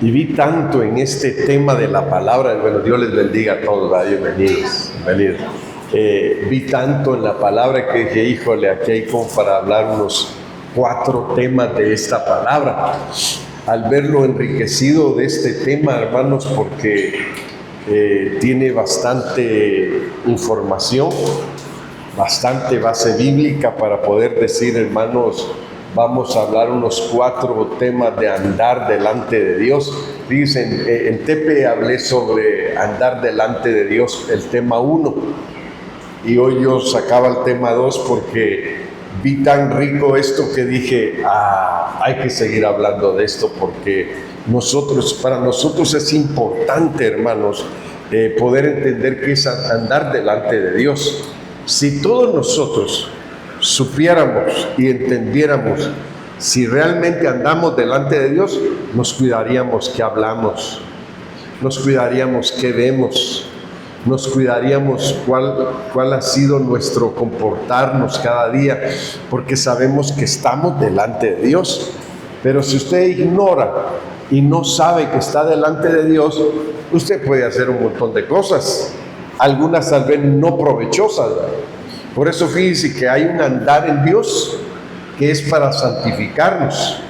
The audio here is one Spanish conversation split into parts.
Y vi tanto en este tema de la palabra, bueno, Dios les bendiga a todos, bienvenidos. Vi tanto en la palabra que dije, híjole, aquí hay como para hablar unos 4 temas de esta palabra. Al verlo enriquecido de este tema, hermanos, porque tiene bastante información, bastante base bíblica para poder decir, hermanos, vamos a hablar unos 4 temas de andar delante de Dios. Dicen, en Tepe hablé sobre andar delante de Dios, el tema 1. Y hoy yo sacaba el tema 2 porque vi tan rico esto que dije, hay que seguir hablando de esto porque para nosotros es importante, hermanos, poder entender qué es andar delante de Dios. Si todos nosotros supiéramos y entendiéramos si realmente andamos delante de Dios, nos cuidaríamos qué hablamos, nos cuidaríamos qué vemos, nos cuidaríamos cuál ha sido nuestro comportarnos cada día, porque sabemos que estamos delante de Dios. Pero si usted ignora y no sabe que está delante de Dios, usted puede hacer un montón de cosas, algunas tal vez no provechosas. Por eso fíjense que hay un andar en Dios que es para santificarnos,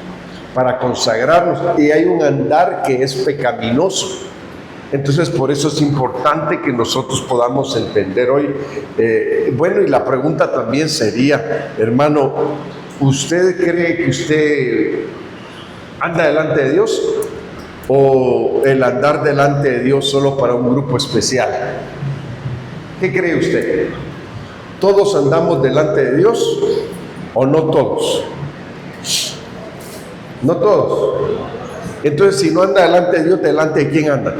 para consagrarnos, y hay un andar que es pecaminoso. Entonces por eso es importante que nosotros podamos entender hoy. Bueno, y la pregunta también sería, hermano, ¿usted cree que usted anda delante de Dios o el andar delante de Dios solo para un grupo especial? ¿Qué cree usted? ¿Todos andamos delante de Dios o no todos? No todos. Entonces, si no anda delante de Dios, ¿delante de quién anda?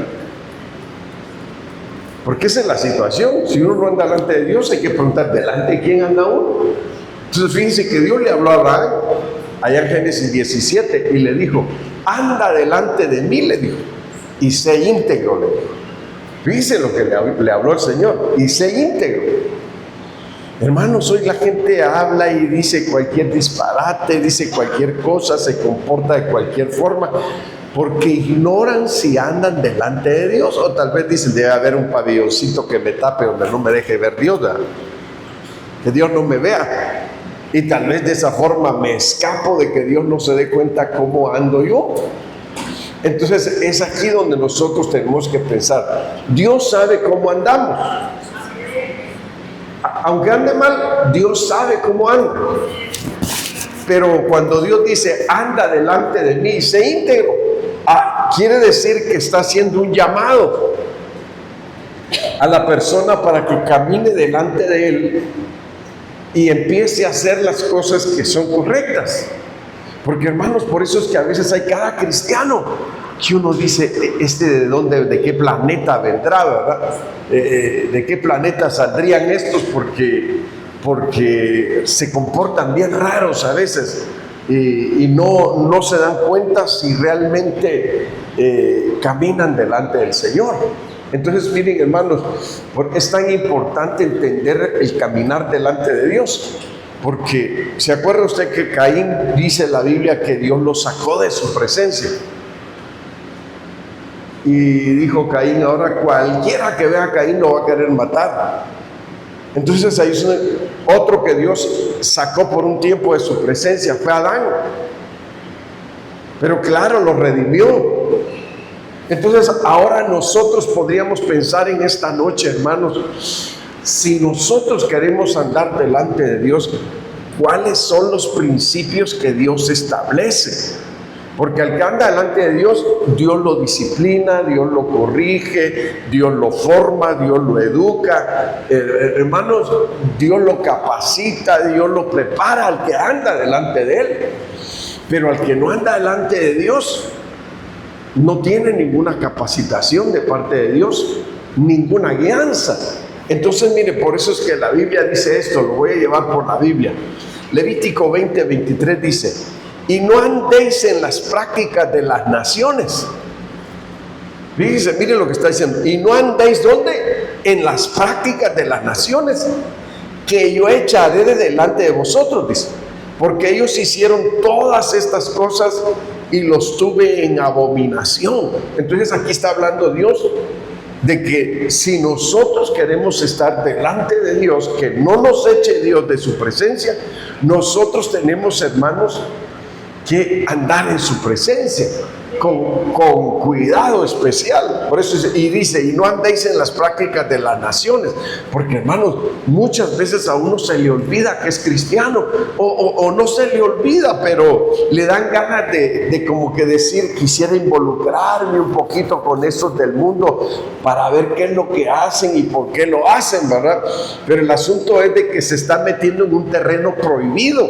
Porque esa es la situación. Si uno no anda delante de Dios, hay que preguntar, ¿delante de quién anda uno? Entonces, fíjense que Dios le habló a Abraham, allá en Génesis 17, y le dijo, anda delante de mí, le dijo, y sé íntegro, le dijo. Fíjense lo que le habló el Señor, y sé íntegro. Hermanos, hoy la gente habla y dice cualquier disparate, dice cualquier cosa, se comporta de cualquier forma, porque ignoran si andan delante de Dios, o tal vez dicen, debe haber un pabelloncito que me tape donde no me deje ver Dios, ¿verdad? Que Dios no me vea, y tal vez de esa forma me escapo de que Dios no se dé cuenta cómo ando yo. Entonces es aquí donde nosotros tenemos que pensar, Dios sabe cómo andamos. Aunque ande mal, Dios sabe cómo anda. Pero cuando Dios dice, anda delante de mí, sé íntegro, quiere decir que está haciendo un llamado a la persona para que camine delante de Él y empiece a hacer las cosas que son correctas. Porque, hermanos, por eso es que a veces hay cada cristiano que uno dice, de qué planeta vendrá, ¿verdad? ¿De qué planeta saldrían estos? Porque se comportan bien raros a veces y no se dan cuenta si realmente caminan delante del Señor. Entonces, miren, hermanos, es tan importante entender el caminar delante de Dios. Porque, ¿se acuerda usted que Caín, dice la Biblia, que Dios lo sacó de su presencia? Y dijo Caín, ahora cualquiera que vea a Caín lo va a querer matar. Entonces ahí es otro que Dios sacó por un tiempo de su presencia, fue Adán. Pero claro, lo redimió. Entonces ahora nosotros podríamos pensar en esta noche, hermanos, si nosotros queremos andar delante de Dios, ¿cuáles son los principios que Dios establece? Porque al que anda delante de Dios, Dios lo disciplina, Dios lo corrige, Dios lo forma, Dios lo educa. Hermanos, Dios lo capacita, Dios lo prepara al que anda delante de Él. Pero al que no anda delante de Dios, no tiene ninguna capacitación de parte de Dios, ninguna guianza. Entonces, mire, por eso es que la Biblia dice esto, lo voy a llevar por la Biblia. Levítico 20:23 dice, y no andéis en las prácticas de las naciones. Fíjense, mire lo que está diciendo. Y no andéis, ¿dónde? En las prácticas de las naciones, que yo echaré de delante de vosotros, dice. Porque ellos hicieron todas estas cosas y los tuve en abominación. Entonces aquí está hablando Dios de que si nosotros queremos estar delante de Dios, que no nos eche Dios de su presencia, nosotros tenemos, hermanos, que andar en su presencia con cuidado especial. Por eso dice, y no andéis en las prácticas de las naciones, porque, hermanos, muchas veces a uno se le olvida que es cristiano, o no se le olvida, pero le dan ganas de como que decir, quisiera involucrarme un poquito con esos del mundo para ver qué es lo que hacen y por qué lo hacen, ¿verdad? Pero el asunto es de que se está metiendo en un terreno prohibido,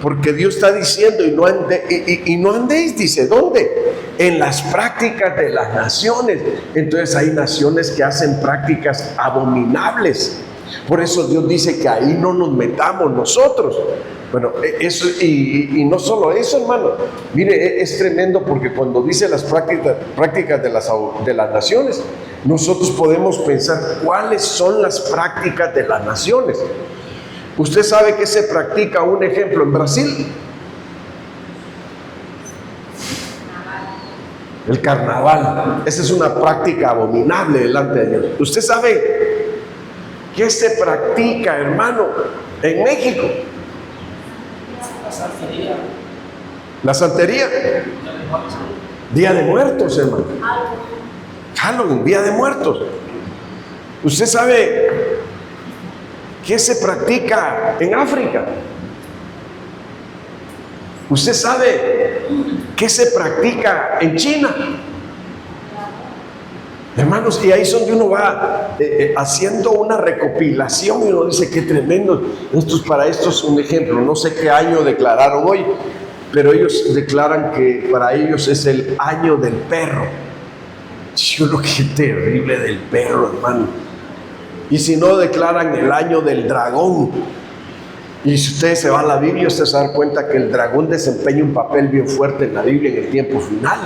porque Dios está diciendo, y no andéis, dice, ¿dónde? En las prácticas de las naciones. Entonces hay naciones que hacen prácticas abominables. Por eso Dios dice que ahí no nos metamos nosotros. Bueno, eso, y no solo eso, hermano. Mire, es tremendo, porque cuando dice las prácticas de las naciones, nosotros podemos pensar cuáles son las prácticas de las naciones. Usted sabe que se practica, un ejemplo, en Brasil, el carnaval. Esa es una práctica abominable delante de Dios. Usted sabe que se practica, hermano, en México. La santería. Día de Muertos, hermano. Halloween, Día de Muertos. Usted sabe que se practica en África. Usted sabe que se practica en China. Hermanos, y ahí es donde uno va haciendo una recopilación y uno dice, qué tremendo. Para esto es un ejemplo. No sé qué año declararon hoy, pero ellos declaran que para ellos es el año del perro. Yo lo que terrible del perro, hermano. Y si no, declaran el año del dragón. Y si ustedes se van a la Biblia, ustedes se dan cuenta que el dragón desempeña un papel bien fuerte en la Biblia en el tiempo final.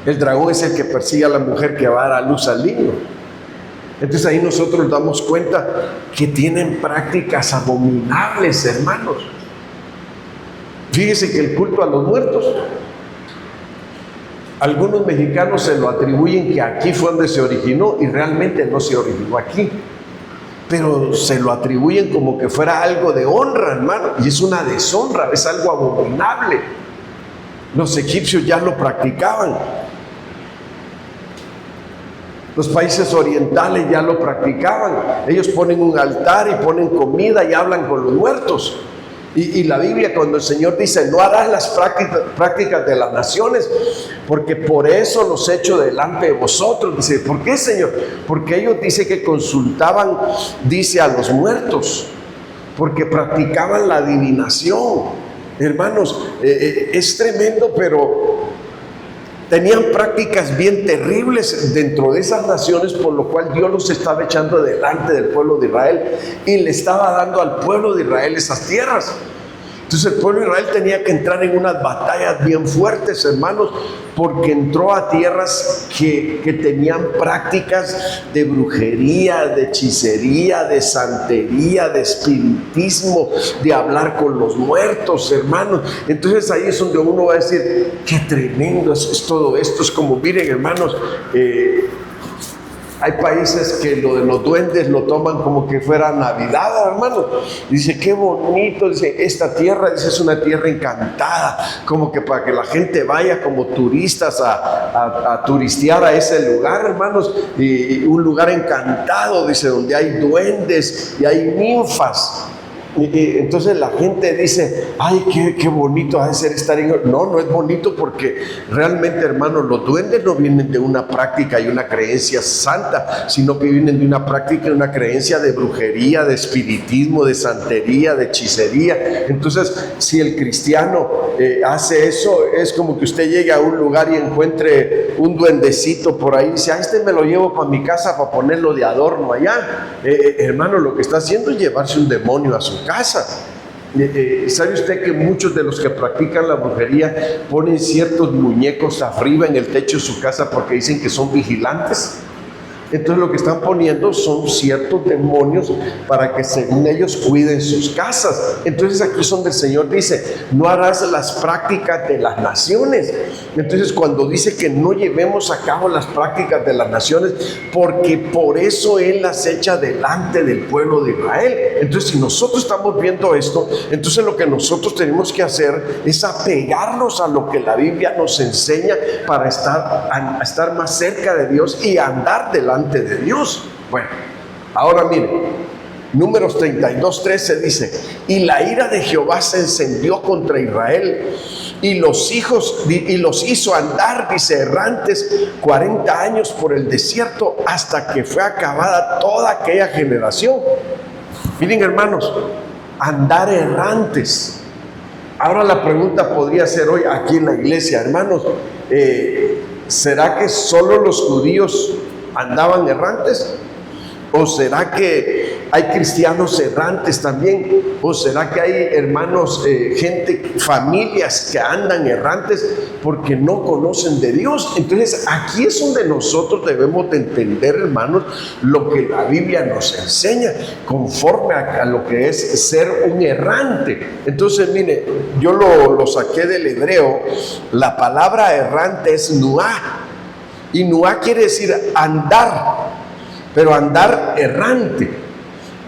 El dragón es el que persigue a la mujer que va a dar a luz al niño. Entonces ahí nosotros nos damos cuenta que tienen prácticas abominables, hermanos. Fíjese que el culto a los muertos, algunos mexicanos se lo atribuyen que aquí fue donde se originó, y realmente no se originó aquí, pero se lo atribuyen como que fuera algo de honra, hermano, y es una deshonra, es algo abominable. Los egipcios ya lo practicaban, los países orientales ya lo practicaban. Ellos ponen un altar y ponen comida y hablan con los muertos. Y la Biblia, cuando el Señor dice, no harás las prácticas de las naciones, porque por eso los he hecho delante de vosotros. Dice, ¿por qué, Señor? Porque ellos dice que consultaban, dice, a los muertos, porque practicaban la adivinación. Hermanos, es tremendo, pero tenían prácticas bien terribles dentro de esas naciones, por lo cual Dios los estaba echando delante del pueblo de Israel y le estaba dando al pueblo de Israel esas tierras. Entonces el pueblo de Israel tenía que entrar en unas batallas bien fuertes, hermanos, porque entró a tierras que tenían prácticas de brujería, de hechicería, de santería, de espiritismo, de hablar con los muertos, hermanos. Entonces ahí es donde uno va a decir, qué tremendo es todo esto. Es como, miren, hermanos, hay países que lo de los duendes lo toman como que fuera Navidad, hermano. Dice, qué bonito, dice, esta tierra, dice, es una tierra encantada, como que para que la gente vaya como turistas a turistear a ese lugar, hermanos, y un lugar encantado, dice, donde hay duendes y hay ninfas. Entonces la gente dice, ay, qué bonito ha de ser estar en... No es bonito, porque realmente, hermanos, los duendes no vienen de una práctica y una creencia santa, sino que vienen de una práctica y una creencia de brujería, de espiritismo, de santería, de hechicería. Entonces, si el cristiano hace eso, es como que usted llegue a un lugar y encuentre un duendecito por ahí y dice, este me lo llevo para mi casa para ponerlo de adorno allá. Hermano, lo que está haciendo es llevarse un demonio a su casa. ¿Sabe usted que muchos de los que practican la brujería ponen ciertos muñecos arriba en el techo de su casa porque dicen que son vigilantes? Entonces lo que están poniendo son ciertos demonios para que según ellos cuiden sus casas. Entonces aquí es donde el Señor dice, no harás las prácticas de las naciones. Entonces cuando dice que no llevemos a cabo las prácticas de las naciones, porque por eso Él las echa delante del pueblo de Israel. Entonces si nosotros estamos viendo esto, entonces lo que nosotros tenemos que hacer es apegarnos a lo que la Biblia nos enseña para estar más cerca de Dios y andar delante de Dios. Bueno, ahora miren, Números 32:13 dice, y la ira de Jehová se encendió contra Israel y los hizo andar, dice, errantes 40 años por el desierto hasta que fue acabada toda aquella generación. Miren, hermanos, andar errantes. Ahora la pregunta podría ser hoy aquí en la iglesia, hermanos, ¿será que solo los judíos andaban errantes? ¿O será que hay cristianos errantes también? ¿O será que hay hermanos, gente, familias que andan errantes porque no conocen de Dios? Entonces aquí es donde nosotros debemos de entender, hermanos, lo que la Biblia nos enseña conforme a lo que es ser un errante. Entonces mire, yo lo saqué del hebreo. La palabra errante es nuá, y nuá quiere decir andar, pero andar errante.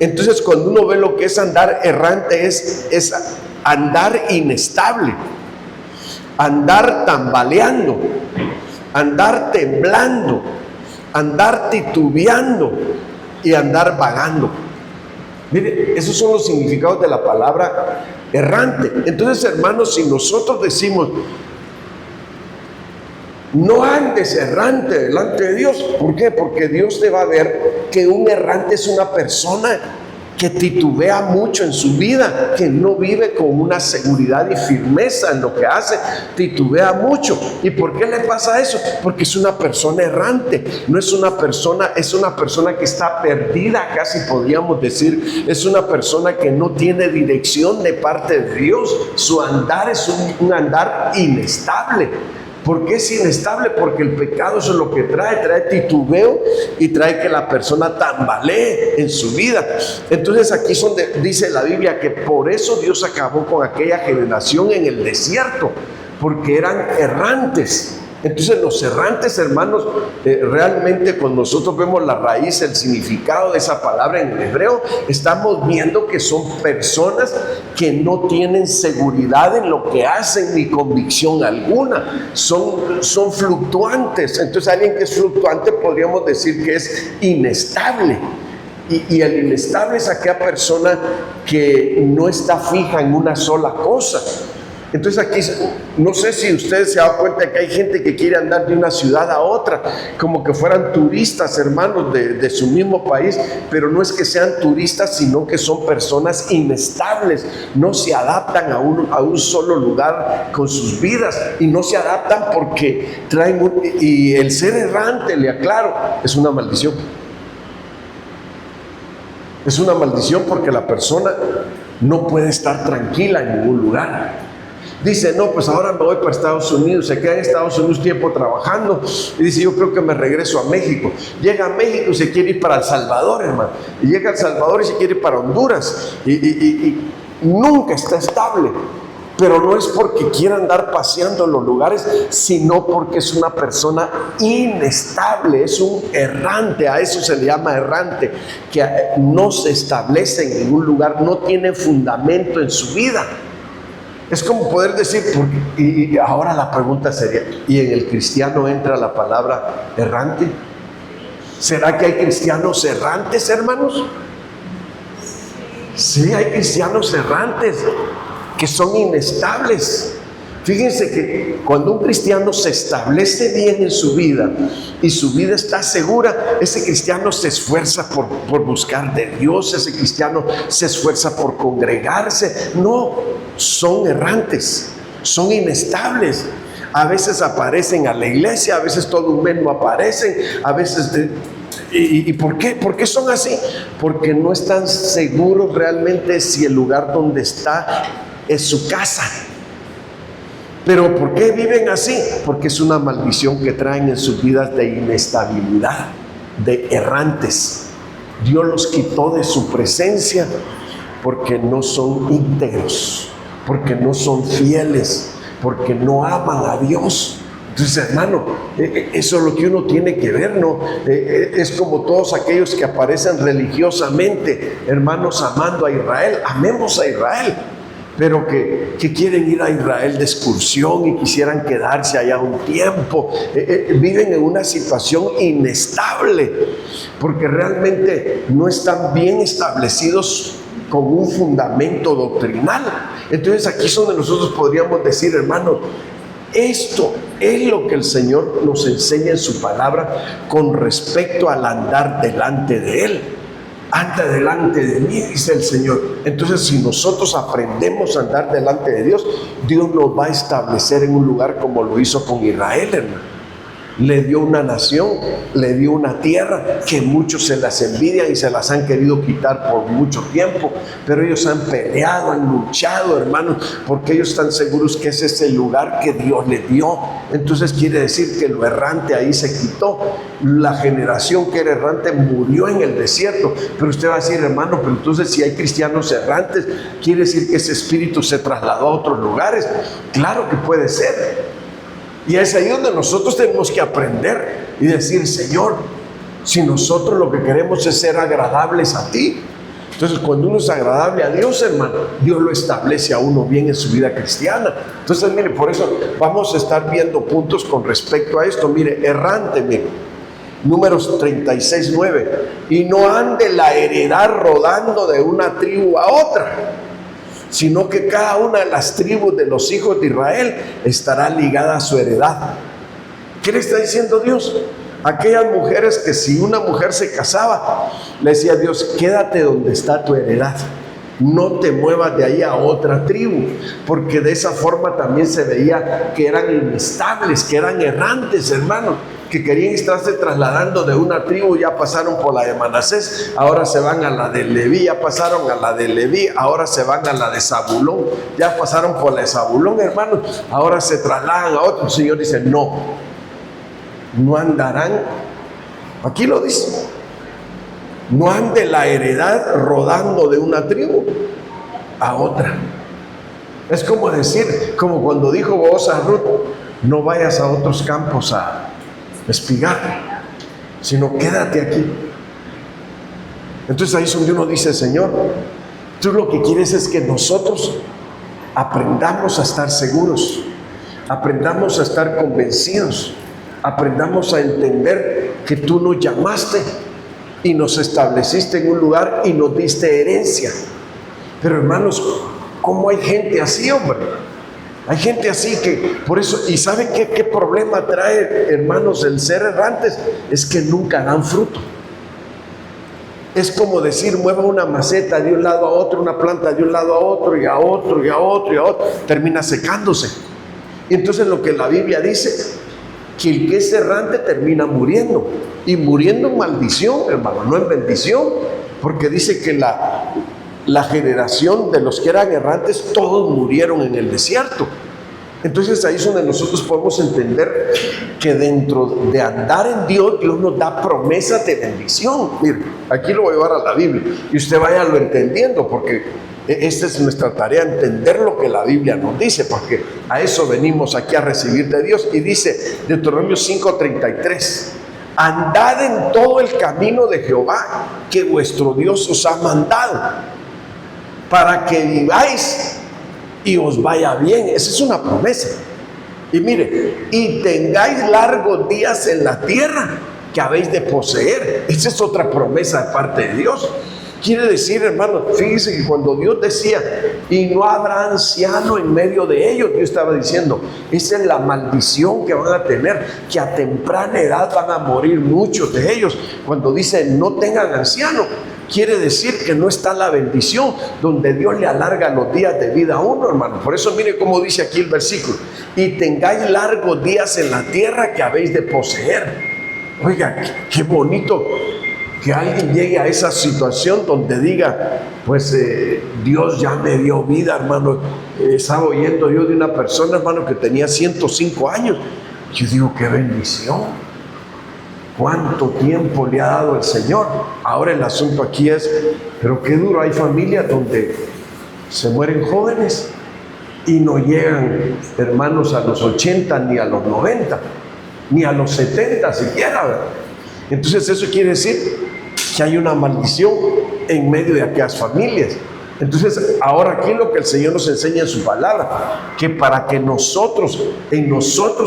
Entonces cuando uno ve lo que es andar errante, es andar inestable, andar tambaleando, andar temblando, andar titubeando y andar vagando. Mire, esos son los significados de la palabra errante. Entonces, hermanos, si nosotros decimos, no andes errante delante de Dios. ¿Por qué? Porque Dios te va a ver que un errante es una persona que titubea mucho en su vida, que no vive con una seguridad y firmeza en lo que hace, titubea mucho. ¿Y por qué le pasa eso? Porque es una persona errante, no es una persona, es una persona que está perdida, casi podríamos decir, es una persona que no tiene dirección de parte de Dios. Su andar es un andar inestable. ¿Por qué es inestable? Porque el pecado eso es lo que trae titubeo y trae que la persona tambalee en su vida. Entonces aquí es donde dice la Biblia que por eso Dios acabó con aquella generación en el desierto, porque eran errantes. Entonces los errantes, hermanos, realmente cuando nosotros vemos la raíz, el significado de esa palabra en el hebreo, estamos viendo que son personas que no tienen seguridad en lo que hacen ni convicción alguna, son fluctuantes. Entonces alguien que es fluctuante podríamos decir que es inestable. Y el inestable es aquella persona que no está fija en una sola cosa. Entonces aquí, no sé si ustedes se dan cuenta que hay gente que quiere andar de una ciudad a otra, como que fueran turistas, hermanos, de su mismo país, pero no es que sean turistas, sino que son personas inestables, no se adaptan a un solo lugar con sus vidas, y no se adaptan porque y el ser errante, le aclaro, es una maldición. Es una maldición porque la persona no puede estar tranquila en ningún lugar. Dice, no, pues ahora me voy para Estados Unidos, se queda en Estados Unidos tiempo trabajando y dice, yo creo que me regreso a México. Llega a México y se quiere ir para El Salvador, hermano. Y llega a El Salvador y se quiere ir para Honduras. Y nunca está estable. Pero no es porque quiera andar paseando en los lugares, sino porque es una persona inestable, es un errante. A eso se le llama errante, que no se establece en ningún lugar, no tiene fundamento en su vida. Es como poder decir, y ahora la pregunta sería, ¿y en el cristiano entra la palabra errante? ¿Será que hay cristianos errantes, hermanos? Sí, hay cristianos errantes que son inestables. Fíjense que cuando un cristiano se establece bien en su vida y su vida está segura, ese cristiano se esfuerza por buscar de Dios, ese cristiano se esfuerza por congregarse. No, son errantes, son inestables. A veces aparecen a la iglesia, a veces todo un mes no aparecen, a veces... ¿Y por qué? ¿Por qué son así? Porque no están seguros realmente si el lugar donde está es su casa. ¿Pero por qué viven así? Porque es una maldición que traen en sus vidas de inestabilidad. de errantes. Dios los quitó de su presencia porque no son íntegros, porque no son fieles, porque no aman a Dios. Entonces, hermano, eso es lo que uno tiene que ver, ¿no? Es como todos aquellos que aparecen religiosamente, hermanos, amando a Israel. Amemos a Israel, pero que quieren ir a Israel de excursión y quisieran quedarse allá un tiempo. Viven en una situación inestable, porque realmente no están bien establecidos con un fundamento doctrinal. Entonces aquí es donde nosotros podríamos decir, hermanos, esto es lo que el Señor nos enseña en su palabra con respecto al andar delante de Él. Anda delante de mí, dice el Señor. Entonces, si nosotros aprendemos a andar delante de Dios, Dios nos va a establecer en un lugar como lo hizo con Israel, hermano. Le dio una nación, le dio una tierra que muchos se las envidian y se las han querido quitar por mucho tiempo, pero ellos han peleado, han luchado, hermanos, porque ellos están seguros que ese es el lugar que Dios les dio. Entonces quiere decir que lo errante ahí se quitó. La generación que era errante murió en el desierto. Pero usted va a decir, hermano, pero entonces si hay cristianos errantes, ¿quiere decir que ese espíritu se trasladó a otros lugares? Claro que puede ser. Y es ahí donde nosotros tenemos que aprender y decir, Señor, si nosotros lo que queremos es ser agradables a ti. Entonces, cuando uno es agradable a Dios, hermano, Dios lo establece a uno bien en su vida cristiana. Entonces, mire, por eso vamos a estar viendo puntos con respecto a esto. Mire, errante, mire, Números 36:9. Y no ande la heredad rodando de una tribu a otra, sino que cada una de las tribus de los hijos de Israel estará ligada a su heredad. ¿Qué le está diciendo Dios? Aquellas mujeres que si una mujer se casaba, le decía a Dios, quédate donde está tu heredad, no te muevas de ahí a otra tribu, porque de esa forma también se veía que eran inestables, que eran errantes, hermanos, que querían estarse trasladando de una tribu. Ya pasaron por la de Manasés, ahora se van a la de Leví, ya pasaron a la de Leví, ahora se van a la de Zabulón, ya pasaron por la de Zabulón, hermanos, ahora se trasladan a otro. El Señor dice, no andarán, aquí lo dice, no ande la heredad rodando de una tribu a otra. Es como decir, como cuando dijo Booz a Ruth, no vayas a otros campos a espigar, sino quédate aquí. Entonces ahí es donde uno dice, Señor, tú lo que quieres es que nosotros aprendamos a estar seguros, aprendamos a estar convencidos, aprendamos a entender que tú nos llamaste y nos estableciste en un lugar y nos diste herencia. Pero hermanos, ¿cómo hay gente así, hombre? Hay gente así que, por eso, ¿y saben qué problema trae, hermanos, el ser errantes? Es que nunca dan fruto. Es como decir, mueva una maceta de un lado a otro, una planta de un lado a otro, y a otro, y a otro, y a otro, termina secándose. Y entonces lo que la Biblia dice, que el que es errante termina muriendo, y muriendo en maldición, hermano, no en bendición, porque dice que la generación de los que eran errantes, todos murieron en el desierto. Entonces ahí es donde nosotros podemos entender que dentro de andar en Dios, Dios nos da promesas de bendición. Mire, aquí lo voy a llevar a la Biblia y usted váyalo entendiendo, porque esta es nuestra tarea, entender lo que la Biblia nos dice, porque a eso venimos aquí a recibir de Dios. Y dice Deuteronomio 5:33, andad en todo el camino de Jehová que vuestro Dios os ha mandado, para que viváis y os vaya bien. Esa es una promesa. Y mire, y tengáis largos días en la tierra que habéis de poseer. Esa es otra promesa de parte de Dios. Quiere decir, hermano, fíjense que cuando Dios decía, y no habrá anciano en medio de ellos, Dios estaba diciendo, esa es la maldición que van a tener, que a temprana edad van a morir muchos de ellos. Cuando dice, no tengan anciano, quiere decir que no está la bendición, donde Dios le alarga los días de vida a uno, hermano. Por eso mire cómo dice aquí el versículo, y tengáis largos días en la tierra que habéis de poseer. Oiga, qué bonito que alguien llegue a esa situación donde diga, pues Dios ya me dio vida, hermano. Estaba oyendo yo de una persona, hermano, que tenía 105 años. Yo digo, qué bendición. ¿Cuánto tiempo le ha dado el Señor? Ahora el asunto aquí es, pero qué duro, hay familias donde se mueren jóvenes y no llegan, hermanos, a los 80 ni a los 90, ni a los 70 siquiera, ¿verdad? Entonces eso quiere decir que hay una maldición en medio de aquellas familias. Entonces ahora aquí lo que el Señor nos enseña en su palabra, que para que en nosotros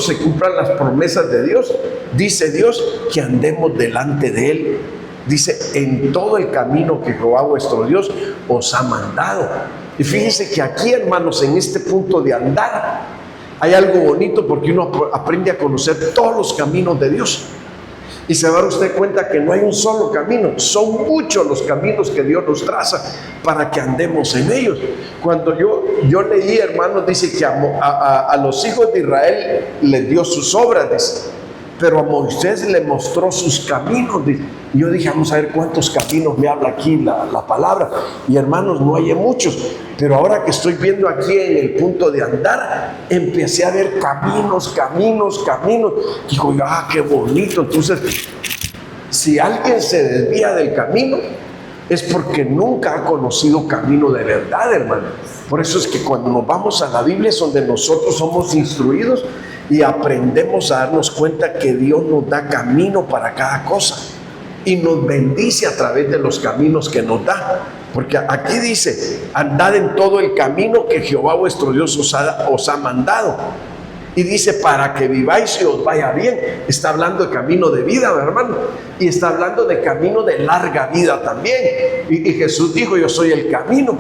se cumplan las promesas de Dios, dice Dios que andemos delante de Él. Dice, en todo el camino que Jehová vuestro Dios os ha mandado. Y fíjense que aquí, hermanos, en este punto de andar, hay algo bonito porque uno aprende a conocer todos los caminos de Dios. Y se va a dar usted cuenta que no hay un solo camino, son muchos los caminos que Dios nos traza para que andemos en ellos. Cuando yo leí, hermanos, dice que a los hijos de Israel les dio sus obras, dice, pero a Moisés le mostró sus caminos, dice. Y yo dije, vamos a ver cuántos caminos me habla aquí la palabra. Y hermanos, no hay muchos, pero ahora que estoy viendo aquí en el punto de andar, empecé a ver caminos. Digo, qué bonito. Entonces, si alguien se desvía del camino, es porque nunca ha conocido camino de verdad, hermano. Por eso es que cuando nos vamos a la Biblia es donde nosotros somos instruidos y aprendemos a darnos cuenta que Dios nos da camino para cada cosa y nos bendice a través de los caminos que nos da. Porque aquí dice, andad en todo el camino que Jehová vuestro Dios os ha mandado. Y dice, para que viváis y os vaya bien. Está hablando de camino de vida, hermano. Y está hablando de camino de larga vida también. Y Jesús dijo, yo soy el camino,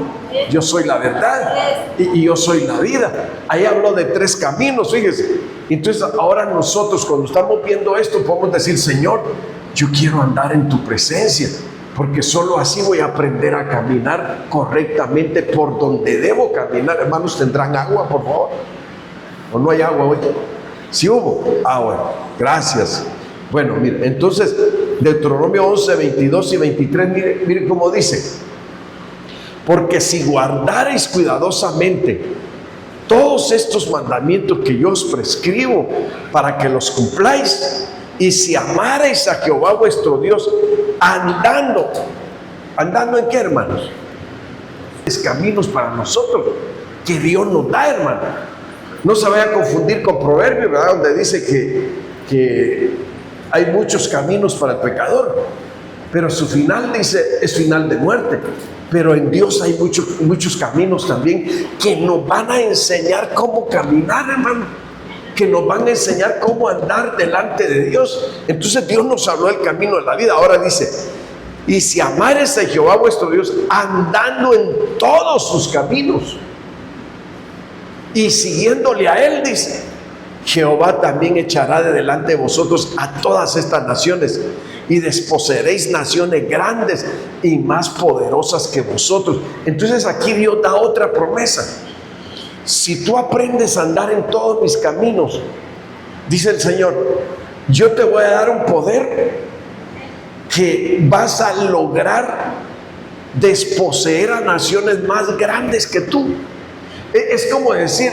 yo soy la verdad y yo soy la vida. Ahí habló de 3 caminos, fíjese. Entonces ahora nosotros cuando estamos viendo esto podemos decir, Señor, yo quiero andar en tu presencia, porque solo así voy a aprender a caminar correctamente por donde debo caminar. Hermanos, ¿tendrán agua, por favor? ¿O no hay agua hoy? ¿Sí hubo? Bueno, gracias. Bueno, miren, entonces Deuteronomio 11, 22 y 23, miren cómo dice: porque si guardareis cuidadosamente todos estos mandamientos que yo os prescribo para que los cumpláis, y si amareis a Jehová vuestro Dios, ¿andando en qué, hermanos? Es caminos para nosotros que Dios nos da, hermano. No se vaya a confundir con Proverbios, ¿verdad? Donde dice que hay muchos caminos para el pecador, pero su final, dice, es final de muerte. Pero en Dios hay muchos caminos también que nos van a enseñar cómo caminar, hermano, que nos van a enseñar cómo andar delante de Dios. Entonces Dios nos habló del camino de la vida. Ahora dice, y si amares a Jehová vuestro Dios, andando en todos sus caminos y siguiéndole a Él, dice, Jehová también echará de delante de vosotros a todas estas naciones, y desposeeréis naciones grandes y más poderosas que vosotros. Entonces aquí Dios da otra promesa. Si tú aprendes a andar en todos mis caminos, dice el Señor, yo te voy a dar un poder que vas a lograr desposeer a naciones más grandes que tú. Es como decir,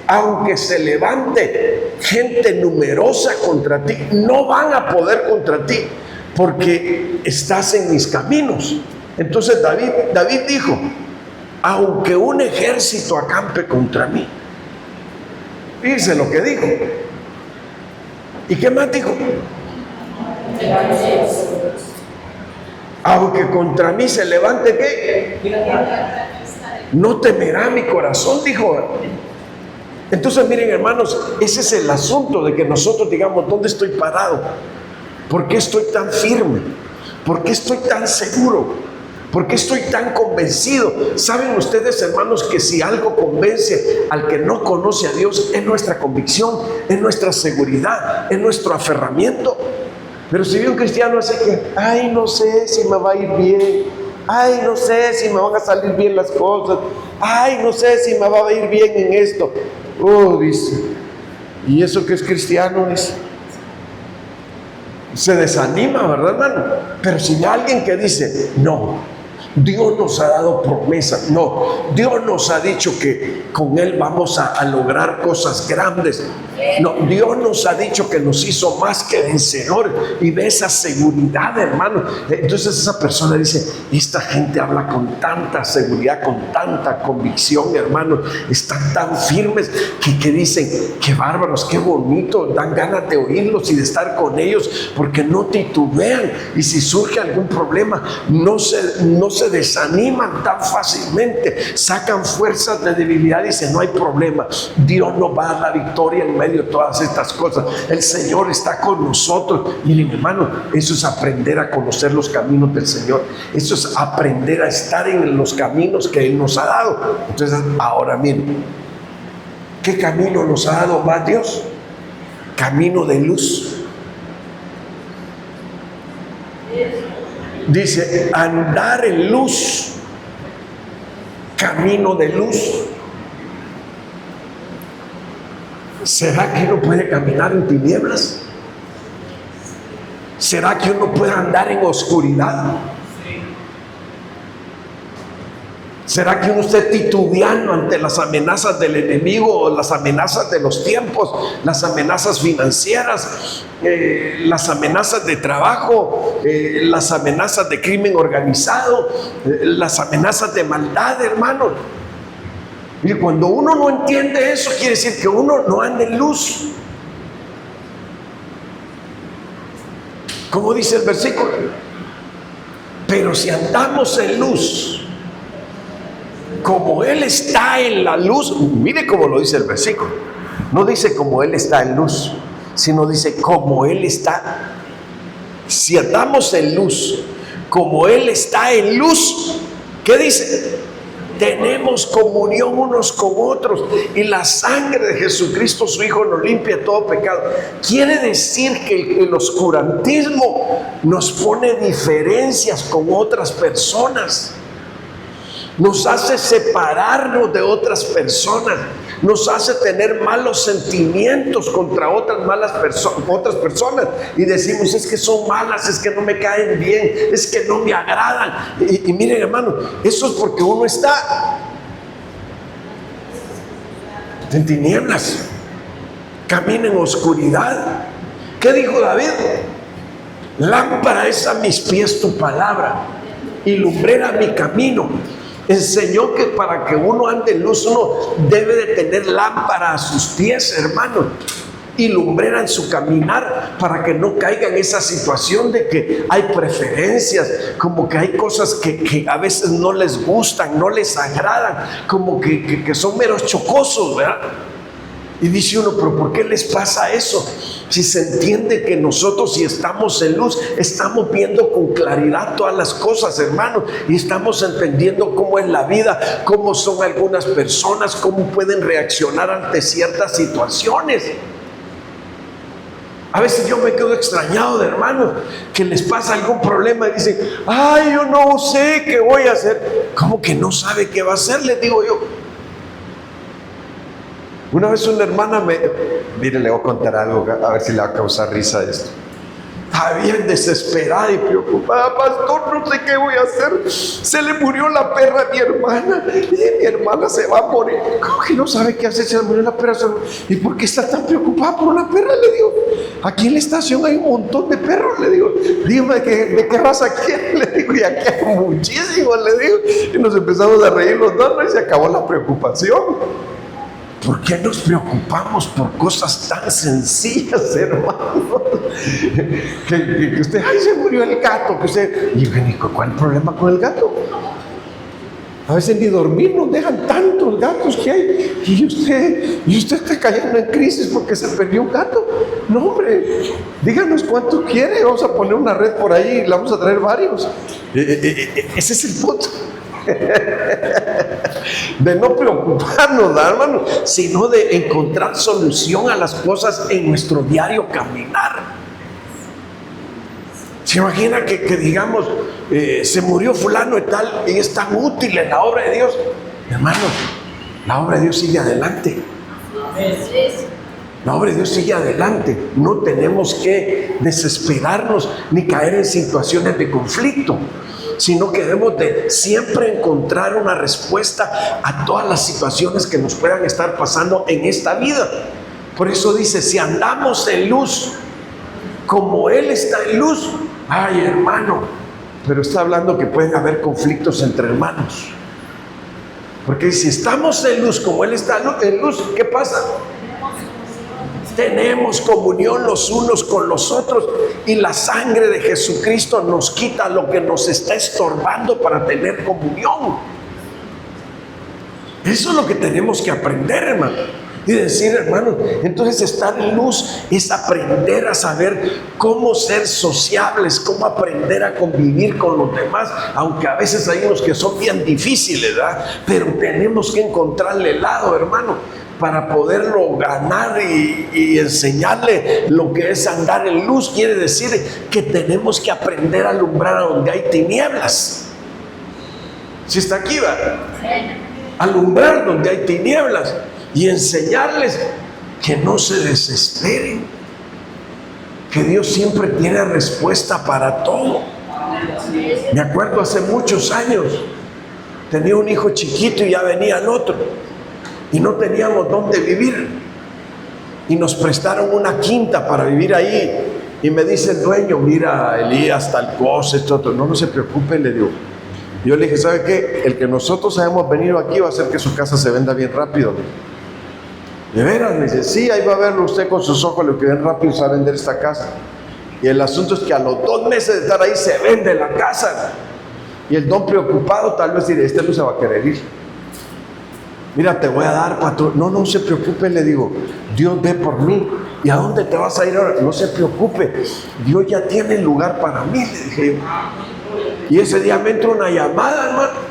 aunque se levante gente numerosa contra ti, no van a poder contra ti, porque estás en mis caminos. Entonces David dijo, aunque un ejército acampe contra mí. Fíjense lo que dijo. ¿Y qué más dijo? Aunque contra mí se levante, ¿qué? No temerá mi corazón, dijo. Entonces miren, hermanos, ese es el asunto de que nosotros digamos, ¿dónde estoy parado? ¿Por qué estoy tan firme? ¿Por qué estoy tan seguro? ¿Por qué estoy tan convencido? ¿Saben ustedes, hermanos, que si algo convence al que no conoce a Dios, es nuestra convicción, es nuestra seguridad, es nuestro aferramiento? Pero si ve un cristiano así que, ay, no sé si me va a ir bien, ay, no sé si me van a salir bien las cosas, ay, no sé si me va a ir bien en esto. Dice, ¿y eso que es cristiano? Dice, se desanima, ¿verdad, hermano? Pero si hay alguien que dice, no, Dios nos ha dado promesas. No, Dios nos ha dicho que con Él vamos a lograr cosas grandes. No, Dios nos ha dicho que nos hizo más que vencedores. Y ve esa seguridad, hermano. Entonces esa persona dice, esta gente habla con tanta seguridad, con tanta convicción, hermano. Están tan firmes que dicen, qué bárbaros, qué bonito. Dan ganas de oírlos y de estar con ellos, porque no titubean. Y si surge algún problema, no se desaniman tan fácilmente, sacan fuerzas de debilidad y dicen, no hay problema, Dios nos va a dar la victoria en medio de todas estas cosas, el Señor está con nosotros. Miren, hermano, eso es aprender a conocer los caminos del Señor, eso es aprender a estar en los caminos que Él nos ha dado. Entonces, ahora miren, ¿qué camino nos ha dado más Dios? Camino de luz. Dice, andar en luz, camino de luz. ¿Será que uno puede caminar en tinieblas? ¿Será que uno puede andar en oscuridad? ¿Será que uno esté titubeando ante las amenazas del enemigo o las amenazas de los tiempos, las amenazas financieras, las amenazas de trabajo, las amenazas de crimen organizado, las amenazas de maldad, hermano? Y cuando uno no entiende eso, quiere decir que uno no anda en luz. Como dice el versículo, pero si andamos en luz, como Él está en la luz, mire cómo lo dice el versículo, no dice como Él está en luz, sino dice como Él está. Si andamos en luz, como Él está en luz, ¿qué dice? Tenemos comunión unos con otros y la sangre de Jesucristo su Hijo nos limpia todo pecado. Quiere decir que el oscurantismo nos pone diferencias con otras personas, nos hace separarnos de otras personas, nos hace tener malos sentimientos contra otras personas y decimos, es que son malas, es que no me caen bien, es que no me agradan. Y miren, hermano, eso es porque uno está en tinieblas, camina en oscuridad. ¿Qué dijo David? Lámpara es a mis pies tu palabra y lumbrera mi camino. Enseñó que para que uno ande en luz, uno debe de tener lámpara a sus pies, hermano, y lumbrera en su caminar, para que no caiga en esa situación de que hay preferencias, como que hay cosas que a veces no les gustan, no les agradan, como que son meros chocosos, ¿verdad? Y dice uno, pero ¿por qué les pasa eso? Si se entiende que nosotros, si estamos en luz, estamos viendo con claridad todas las cosas, hermano, y estamos entendiendo cómo es la vida, cómo son algunas personas, cómo pueden reaccionar ante ciertas situaciones. A veces yo me quedo extrañado de hermanos que les pasa algún problema y dicen, ay, yo no sé qué voy a hacer. ¿Cómo que no sabe qué va a hacer? Les digo yo. Una vez una hermana mire, le voy a contar algo, a ver si le va a causar risa esto. Estaba bien desesperada y preocupada, pastor, no sé qué voy a hacer. Se le murió la perra a mi hermana y mi hermana se va a morir. ¿Cómo que no sabe qué hacer? Se le murió la perra. ¿Y por qué está tan preocupada por una perra? Le digo, aquí en la estación hay un montón de perros. Le digo, dígame de qué raza quiere. Le digo, y aquí hay muchísimos. Le digo, y nos empezamos a reír los dos, ¿no? Y se acabó la preocupación. ¿Por qué nos preocupamos por cosas tan sencillas, hermano? Que usted, ay, se murió el gato, que usted, y ¿cuál es el problema con el gato? A veces ni dormir nos dejan tantos gatos que hay, y usted está cayendo en crisis porque se perdió un gato. No, hombre, díganos cuánto quiere, vamos a poner una red por ahí y le vamos a traer varios. Ese es el punto. De no preocuparnos, hermano, sino de encontrar solución a las cosas en nuestro diario caminar. ¿Se imagina que digamos, se murió fulano y tal, y es tan útil en la obra de Dios? Hermano, la obra de Dios sigue adelante. La obra de Dios sigue adelante. No tenemos que desesperarnos ni caer en situaciones de conflicto. sino que debemos de siempre encontrar una respuesta a todas las situaciones que nos puedan estar pasando en esta vida. Por eso dice, si andamos en luz, como Él está en luz, ay hermano, pero está hablando que pueden haber conflictos entre hermanos. Porque si estamos en luz como Él está en luz, ¿qué pasa? Tenemos comunión los unos con los otros y la sangre de Jesucristo nos quita lo que nos está estorbando para tener comunión. Eso es lo que tenemos que aprender, hermano. Y decir, hermano, entonces estar en luz es aprender a saber cómo ser sociables, cómo aprender a convivir con los demás, aunque a veces hay unos que son bien difíciles, ¿verdad? Pero tenemos que encontrarle el lado, hermano, para poderlo ganar y enseñarle lo que es andar en luz. Quiere decir que tenemos que aprender a alumbrar a donde hay tinieblas. ¿Sí está aquí, va? Alumbrar donde hay tinieblas. Y enseñarles que no se desesperen, que Dios siempre tiene respuesta para todo. Me acuerdo hace muchos años, tenía un hijo chiquito y ya venía el otro, y no teníamos dónde vivir, y nos prestaron una quinta para vivir ahí, y me dice el dueño, mira Elías, tal cosa, esto, otro. No se preocupe, le digo. Yo le dije, ¿sabe qué? El que nosotros hemos venido aquí va a hacer que su casa se venda bien rápido. ¿De veras? Me dice, sí, ahí va a verlo usted con sus ojos, lo que ven rápido se va a vender esta casa. Y el asunto es que a los 2 meses de estar ahí se vende la casa. Y el don preocupado tal vez dirá, este no se va a querer ir. Mira, te voy a dar patrón. No se preocupe, le digo, Dios ve por mí. ¿Y a dónde te vas a ir ahora? No se preocupe, Dios ya tiene lugar para mí, le dije yo. Y ese día me entró una llamada, hermano,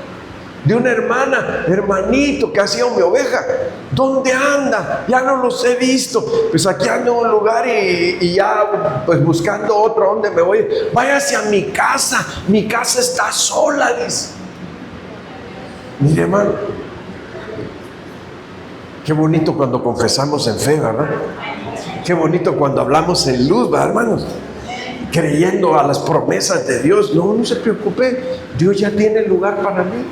de una hermana, hermanito, que ha sido mi oveja. ¿Dónde anda? Ya no los he visto. Pues aquí ando en un lugar y ya pues buscando otro. ¿Dónde me voy? Váyase a mi casa está sola, dice. Mire, hermano, qué bonito cuando confesamos en fe, ¿verdad? Qué bonito cuando hablamos en luz, ¿verdad, hermanos? Creyendo a las promesas de Dios. No se preocupe, Dios ya tiene lugar para mí.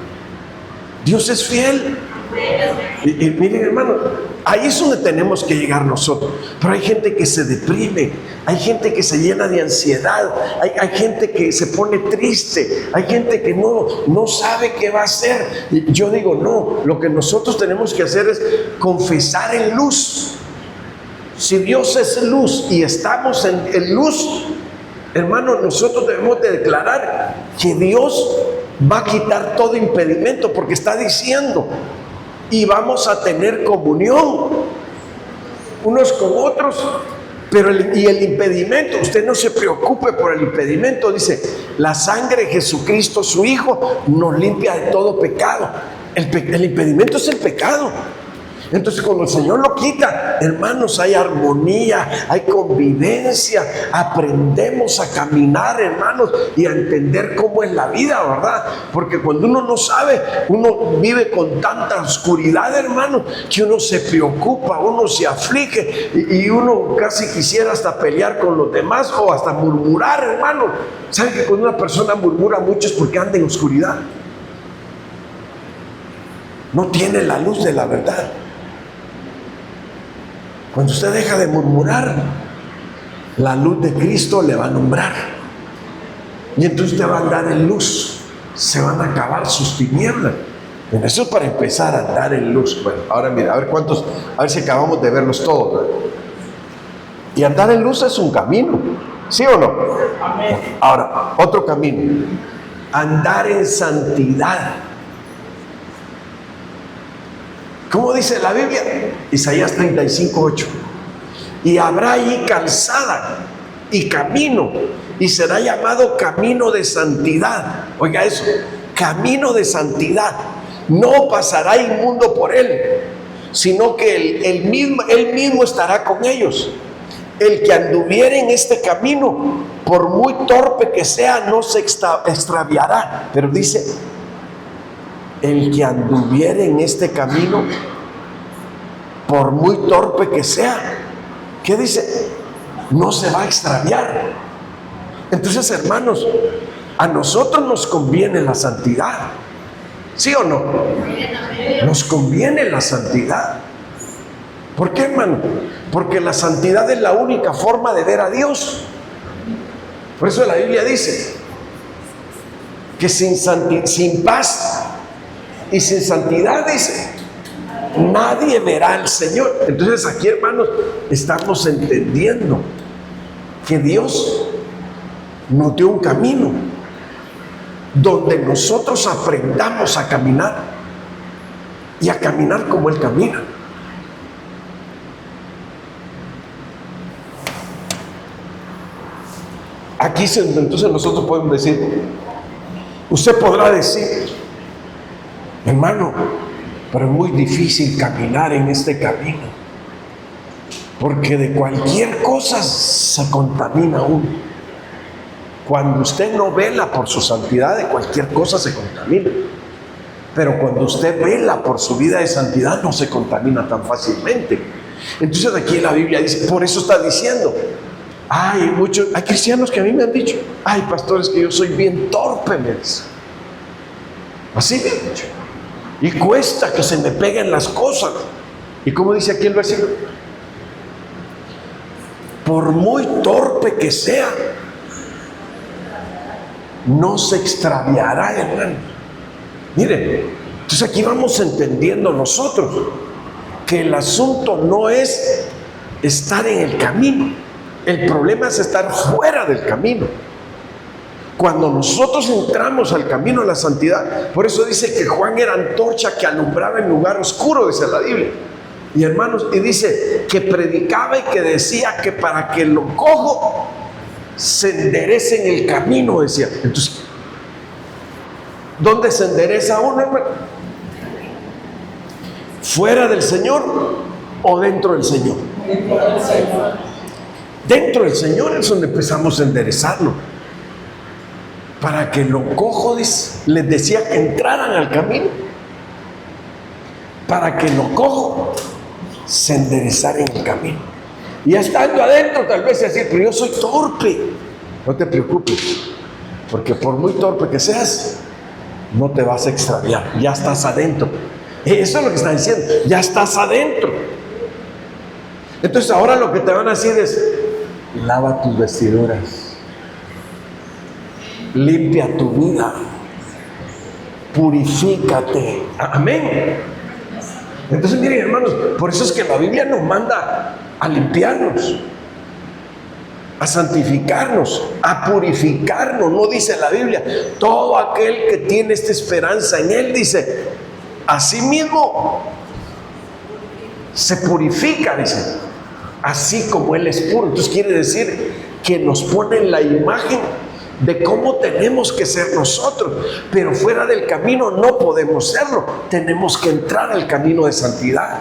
Dios es fiel. Y miren, hermano, ahí es donde tenemos que llegar nosotros. Pero hay gente que se deprime, hay gente que se llena de ansiedad, hay gente que se pone triste, hay gente que no sabe qué va a hacer. Y yo digo, no, lo que nosotros tenemos que hacer es confesar en luz. Si Dios es luz y estamos en luz, hermano, nosotros debemos de declarar que Dios va a quitar todo impedimento, porque está diciendo, y vamos a tener comunión unos con otros. Pero el impedimento, usted no se preocupe por el impedimento. Dice, la sangre de Jesucristo, su Hijo, nos limpia de todo pecado. El impedimento es el pecado. Entonces cuando el Señor lo quita, hermanos, hay armonía, hay convivencia, aprendemos a caminar, hermanos, y a entender cómo es la vida, ¿verdad? Porque cuando uno no sabe, uno vive con tanta oscuridad, hermanos, que uno se preocupa, uno se aflige y uno casi quisiera hasta pelear con los demás o hasta murmurar, hermano. ¿Saben que cuando una persona murmura mucho es porque anda en oscuridad? No tiene la luz de la verdad. Cuando usted deja de murmurar, la luz de Cristo le va a alumbrar. Y entonces usted va a andar en luz. Se van a acabar sus tinieblas. Bueno, eso es para empezar a andar en luz. Bueno, ahora mira, a ver si acabamos de verlos todos, ¿verdad? Y andar en luz es un camino, ¿sí o no? Amén. Ahora, otro camino. Andar en santidad. ¿Cómo dice la Biblia? Isaías 35:8. Y habrá ahí calzada y camino, y será llamado camino de santidad. Oiga eso, camino de santidad. No pasará inmundo por él, sino que él mismo estará con ellos. El que anduviere en este camino, por muy torpe que sea, no se extraviará. Pero dice, el que anduviere en este camino, por muy torpe que sea, ¿qué dice? No se va a extraviar. Entonces, hermanos, A nosotros nos conviene la santidad, ¿sí o no? Nos conviene la santidad. ¿Por qué, hermano? Porque la santidad es la única forma de ver a Dios. Por eso la Biblia dice que sin paz y sin santidad, dice, nadie verá al Señor. Entonces aquí, hermanos, estamos entendiendo que Dios nos dio un camino donde nosotros aprendamos a caminar y a caminar como Él camina. Aquí entonces nosotros podemos decir, usted podrá decir, hermano, pero es muy difícil caminar en este camino, porque de cualquier cosa se contamina uno. Cuando usted no vela por su santidad, de cualquier cosa se contamina. Pero cuando usted vela por su vida de santidad, no se contamina tan fácilmente. Entonces aquí la Biblia dice, por eso está diciendo, hay cristianos que a mí me han dicho, ay, pastores, que yo soy bien torpe, me dice. Así me han dicho. Y cuesta que se me peguen las cosas. ¿Y cómo dice aquí el versículo? Por muy torpe que sea, no se extraviará, hermano. Miren, entonces aquí vamos entendiendo nosotros que el asunto no es estar en el camino. El problema es estar fuera del camino. Cuando nosotros entramos al camino de la santidad, por eso dice que Juan era antorcha que alumbraba en lugar oscuro, dice la Biblia. Y hermanos, y dice que predicaba y que decía que para que lo cojo se enderece en el camino, decía. Entonces, ¿dónde se endereza uno, hermano? ¿Fuera del Señor o dentro del Señor? Dentro del Señor es donde empezamos a enderezarlo. Para que lo cojo, les decía que entraran al camino. Para que lo cojo se enderezara en el camino. Y ya estando adentro, tal vez decir, pero yo soy torpe. No te preocupes, porque por muy torpe que seas, no te vas a extraviar. Ya estás adentro. Eso es lo que está diciendo. Ya estás adentro. Entonces ahora lo que te van a decir es, lava tus vestiduras, limpia tu vida, purifícate. Amén. Entonces miren, hermanos, por eso es que la Biblia nos manda a limpiarnos, a santificarnos, a purificarnos. No dice la Biblia, todo aquel que tiene esta esperanza en Él, dice, así mismo se purifica, dice, así como Él es puro. Entonces quiere decir que nos pone en la imagen de cómo tenemos que ser nosotros, pero fuera del camino no podemos serlo. Tenemos que entrar al camino de santidad.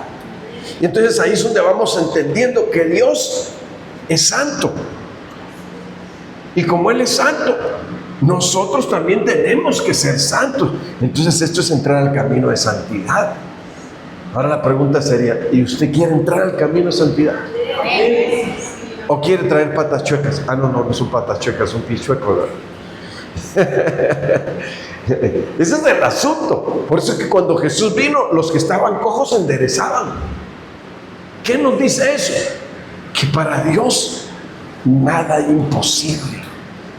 Y entonces ahí es donde vamos entendiendo que Dios es santo, y como Él es santo, nosotros también tenemos que ser santos. Entonces esto es entrar al camino de santidad. Ahora la pregunta sería, ¿y usted quiere entrar al camino de santidad? ¿O quiere traer patas chuecas? No son patas chuecas, son pies chuecos, ¿verdad? Ese es el asunto. Por eso es que cuando Jesús vino, los que estaban cojos se enderezaban. ¿Qué nos dice eso? Que para Dios nada es imposible.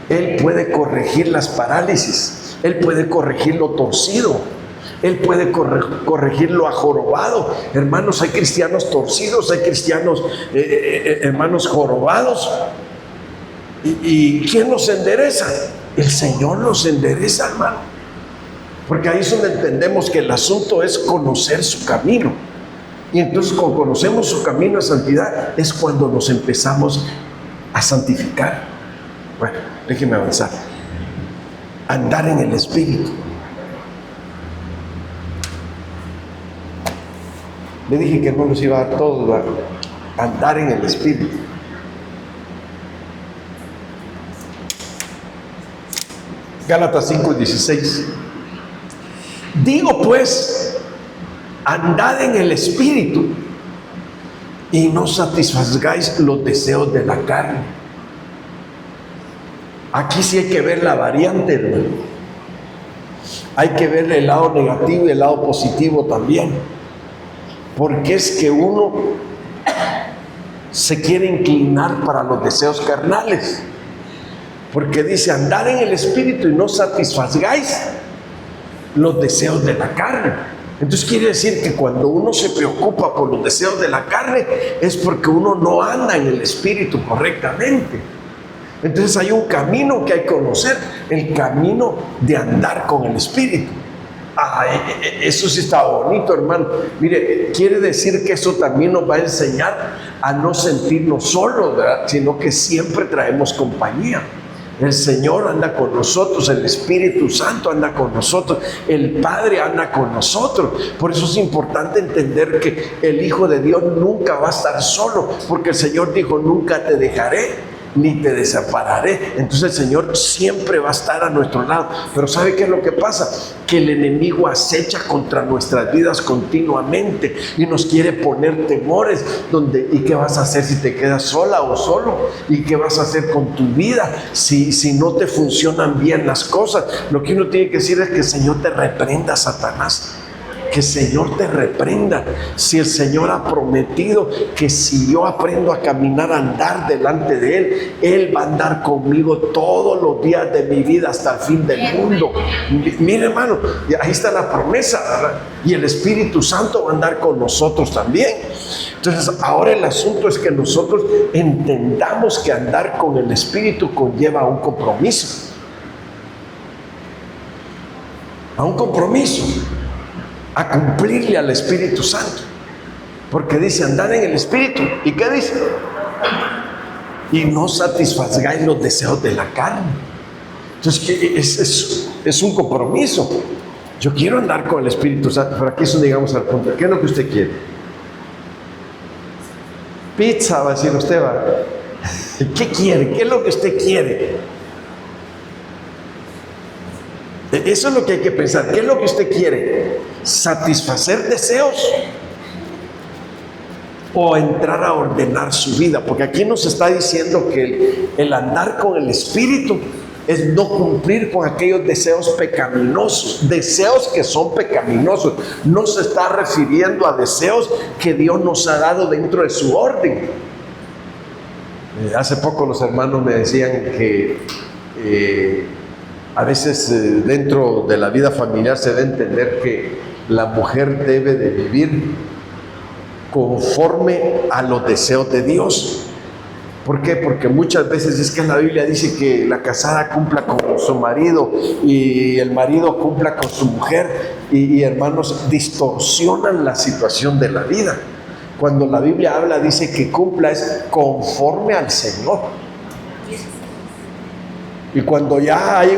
Él puede corregir las parálisis, Él puede corregir lo torcido, Él puede corregir lo ajorobado. Hermanos, hay cristianos torcidos, hay cristianos, hermanos, jorobados. ¿Y quién los endereza? El Señor los endereza, hermano. Porque ahí es donde entendemos que el asunto es conocer su camino. Y entonces cuando conocemos su camino de santidad es cuando nos empezamos a santificar. Bueno, déjenme avanzar. Andar en el Espíritu. Le dije que no nos iba a dar todo, ¿verdad? Andar en el Espíritu. Gálatas 5:16. Digo pues, andad en el Espíritu y no satisfagáis los deseos de la carne. Aquí sí hay que ver la variante, hermano. Hay que ver el lado negativo y el lado positivo también. Porque es que uno se quiere inclinar para los deseos carnales. Porque dice, andar en el Espíritu y no satisfagáis los deseos de la carne. Entonces quiere decir que cuando uno se preocupa por los deseos de la carne, es porque uno no anda en el Espíritu correctamente. Entonces hay un camino que hay que conocer, el camino de andar con el Espíritu. Eso sí está bonito, hermano. Mire, quiere decir que eso también nos va a enseñar a no sentirnos solos, ¿verdad? Sino que siempre traemos compañía. El Señor anda con nosotros, el Espíritu Santo anda con nosotros, el Padre anda con nosotros. Por eso es importante entender que el Hijo de Dios nunca va a estar solo, porque el Señor dijo, nunca te dejaré ni te desampararé. Entonces el Señor siempre va a estar a nuestro lado. Pero ¿sabe qué es lo que pasa? Que el enemigo acecha contra nuestras vidas continuamente y nos quiere poner temores. ¿Y qué vas a hacer si te quedas sola o solo? ¿Y qué vas a hacer con tu vida si no te funcionan bien las cosas? Lo que uno tiene que decir es que el Señor te reprenda, Satanás. Que el Señor te reprenda. Si el Señor ha prometido que si yo aprendo a caminar, a andar delante de Él, Él va a andar conmigo todos los días de mi vida hasta el fin del mundo. Mire, hermano, ahí está la promesa, ¿verdad? Y el Espíritu Santo va a andar con nosotros también. Entonces ahora el asunto es que nosotros entendamos que andar con el Espíritu conlleva un compromiso. A un compromiso. A cumplirle al Espíritu Santo. Porque dice andar en el Espíritu. ¿Y qué dice? Y no satisfagáis los deseos de la carne. Entonces es un compromiso. Yo quiero andar con el Espíritu Santo. Pero aquí es donde llegamos al punto. ¿Qué es lo que usted quiere? Pizza, va a decir usted, va. ¿Qué quiere? ¿Qué es lo que usted quiere? Eso es lo que hay que pensar. ¿Qué es lo que usted quiere? ¿Satisfacer deseos? ¿O entrar a ordenar su vida? Porque aquí nos está diciendo que el andar con el Espíritu es no cumplir con aquellos deseos pecaminosos. Deseos que son pecaminosos. No se está refiriendo a deseos que Dios nos ha dado dentro de su orden. Hace poco los hermanos me decían que a veces dentro de la vida familiar se debe entender que la mujer debe de vivir conforme a los deseos de Dios. ¿Por qué? Porque muchas veces es que la Biblia dice que la casada cumpla con su marido y el marido cumpla con su mujer y hermanos, distorsionan la situación de la vida. Cuando la Biblia habla, dice que cumpla es conforme al Señor. Y cuando ya hay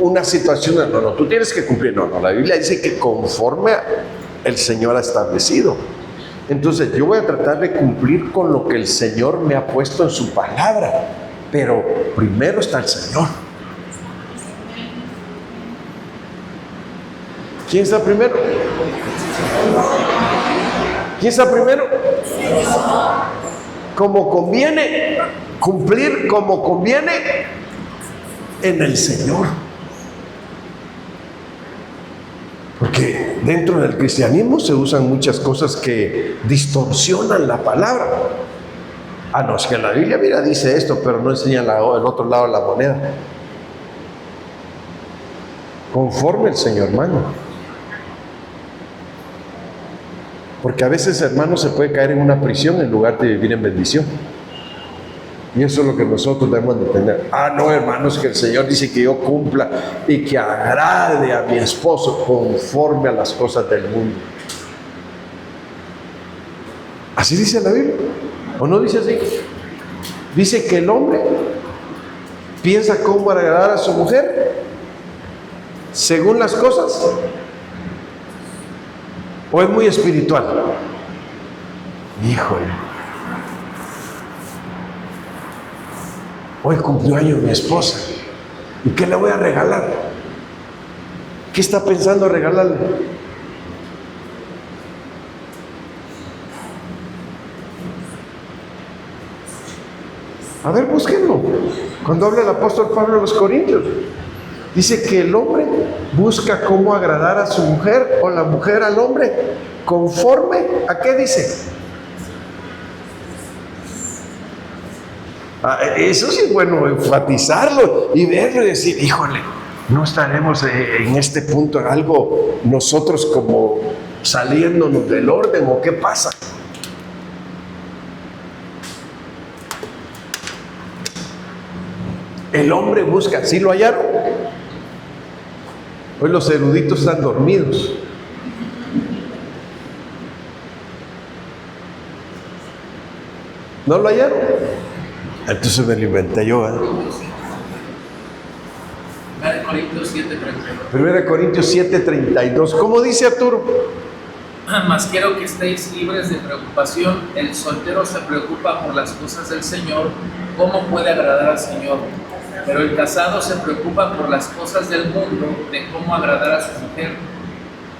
una situación, no, tú tienes que cumplir. No, la Biblia dice que conforme el Señor ha establecido. Entonces yo voy a tratar de cumplir con lo que el Señor me ha puesto en su palabra. Pero primero está el Señor. ¿Quién está primero? ¿Quién está primero? Como conviene, cumplir como conviene en el Señor. Porque dentro del cristianismo se usan muchas cosas que distorsionan la palabra. No, es que la Biblia, mira, dice esto, pero no enseña el otro lado de la moneda. Conforme el Señor, hermano. Porque a veces, hermano, se puede caer en una prisión en lugar de vivir en bendición. Y eso es lo que nosotros debemos de entender. No, hermanos, que el Señor dice que yo cumpla y que agrade a mi esposo conforme a las cosas del mundo. ¿Así dice la Biblia? ¿O no dice así? Dice que el hombre piensa cómo agradar a su mujer según las cosas. ¿O es muy espiritual? Híjole. Hoy cumplió años mi esposa. ¿Y qué le voy a regalar? ¿Qué está pensando regalarle? A ver, búsquenlo. Cuando habla el apóstol Pablo a los Corintios, dice que el hombre busca cómo agradar a su mujer o la mujer al hombre, conforme a qué dice. Eso sí es bueno enfatizarlo y verlo y decir, híjole, no estaremos en este punto en algo nosotros como saliéndonos del orden, o qué pasa. El hombre busca, ¿sí lo hallaron? Hoy los eruditos están dormidos. ¿No lo hallaron? Entonces me lo inventé yo, ¿eh? 1 Corintios 7:32. ¿Cómo dice Arturo? Mas quiero que estéis libres de preocupación. El soltero se preocupa por las cosas del Señor, cómo puede agradar al Señor. Pero el casado se preocupa por las cosas del mundo, de cómo agradar a su mujer.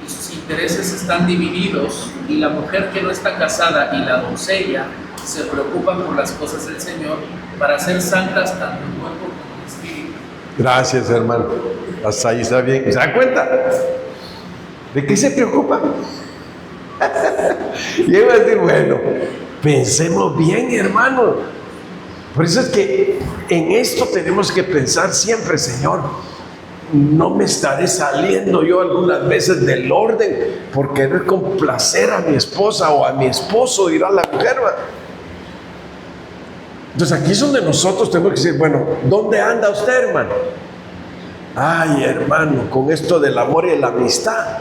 Y sus intereses están divididos, y la mujer que no está casada y la doncella se preocupan por las cosas del Señor, para ser santas tanto en cuerpo como en espíritu. Gracias, hermano. Hasta ahí está bien. ¿Se dan cuenta? ¿De qué se preocupa? Y iba a decir, bueno, pensemos bien, hermano. Por eso es que en esto tenemos que pensar siempre, Señor, no me estaré saliendo yo algunas veces del orden por querer complacer a mi esposa o a mi esposo, dirá la mujer. Entonces aquí es donde nosotros tenemos que decir, bueno, ¿dónde anda usted, hermano? Ay, hermano, con esto del amor y la amistad,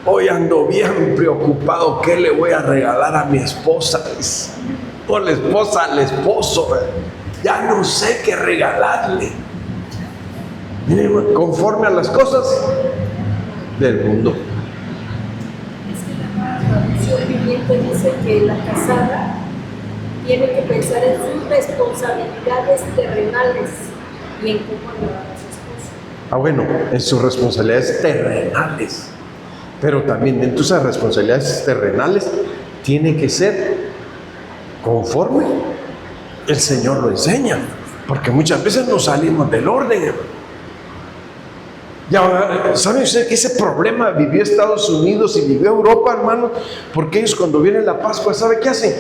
hoy ando bien preocupado, ¿qué le voy a regalar a mi esposa? O la esposa al esposo, ya no sé qué regalarle. Miren, conforme a las cosas del mundo. Es que la traducción viviente dice que la casada tiene que pensar en sus responsabilidades terrenales y en cómo ayudar a su esposo. Bueno, en sus responsabilidades terrenales. Pero también dentro de esas responsabilidades terrenales tiene que ser conforme el Señor lo enseña. Porque muchas veces nos salimos del orden. Ya, ¿saben ustedes que ese problema vivió Estados Unidos y vivió Europa, hermano? Porque ellos cuando viene la Pascua, ¿sabe qué hacen?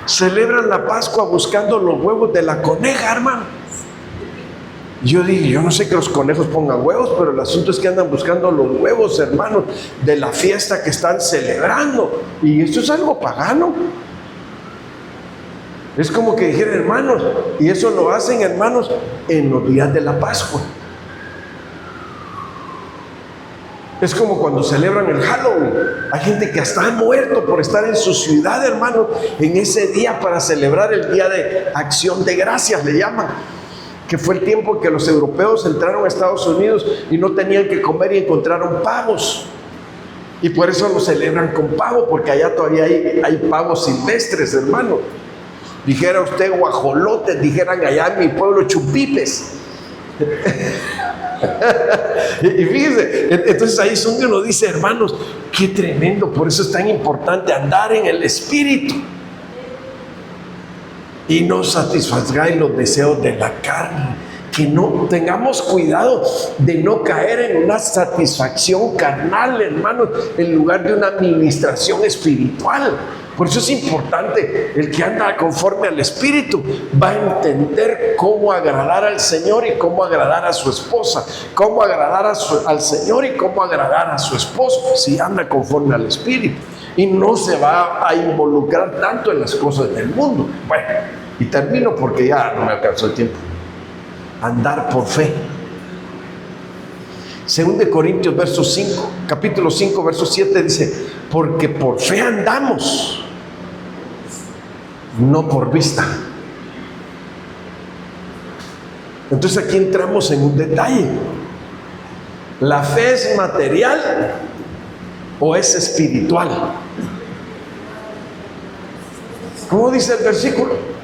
Celebran la Pascua buscando los huevos de la coneja, hermano. Yo digo, yo no sé que los conejos pongan huevos, pero el asunto es que andan buscando los huevos, hermano, de la fiesta que están celebrando. Y esto es algo pagano. Es como que dijeran, hermanos, y eso lo hacen, hermanos, en los días de la Pascua. Es como cuando celebran el Halloween. Hay gente que hasta ha muerto por estar en su ciudad, hermano, en ese día para celebrar el Día de Acción de Gracias, le llaman. Que fue el tiempo que los europeos entraron a Estados Unidos y no tenían que comer y encontraron pavos. Y por eso lo celebran con pavo, porque allá todavía hay pavos silvestres, hermano. Dijera usted guajolotes, dijeran allá en mi pueblo chupipes. Y fíjese, entonces ahí es donde uno dice, hermanos, qué tremendo. Por eso es tan importante andar en el Espíritu y no satisfagáis los deseos de la carne. Que no tengamos cuidado de no caer en una satisfacción carnal, hermanos, en lugar de una administración espiritual. Por eso es importante, el que anda conforme al Espíritu va a entender cómo agradar al Señor y cómo agradar a su esposa, cómo agradar al Señor y cómo agradar a su esposo, si anda conforme al Espíritu. Y no se va a involucrar tanto en las cosas del mundo. Bueno, y termino porque ya no me alcanzó el tiempo. Andar por fe. 2 Corintios capítulo 5, verso 7 dice, porque por fe andamos, no por vista. Entonces aquí entramos en un detalle. ¿La fe es material o es espiritual? ¿Cómo dice el versículo?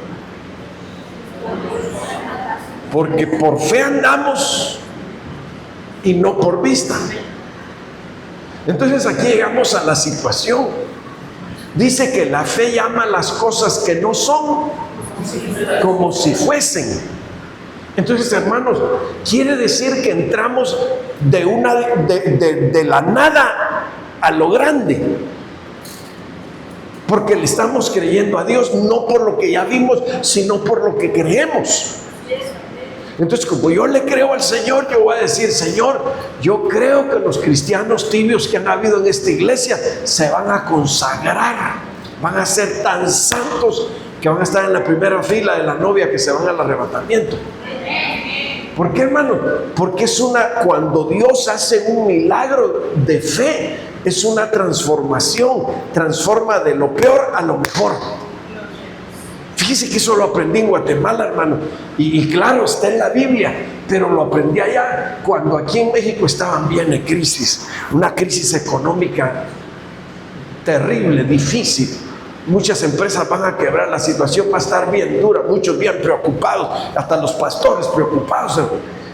Porque por fe andamos y no por vista. Entonces aquí llegamos a la situación. Dice que la fe llama las cosas que no son como si fuesen. Entonces, hermanos, quiere decir que entramos de la nada a lo grande, porque le estamos creyendo a Dios, no por lo que ya vimos, sino por lo que creemos. Entonces, como yo le creo al Señor, yo voy a decir: Señor, yo creo que los cristianos tibios que han habido en esta iglesia se van a consagrar, van a ser tan santos que van a estar en la primera fila de la novia que se van al arrebatamiento. ¿Por qué, hermano? Porque cuando Dios hace un milagro de fe, es una transformación, transforma de lo peor a lo mejor. Fíjese que eso lo aprendí en Guatemala, hermano, y claro, está en la Biblia, pero lo aprendí allá cuando aquí en México estaban bien en crisis, una crisis económica terrible, difícil. Muchas empresas van a quebrar, la situación va a estar bien dura, muchos bien preocupados, hasta los pastores preocupados.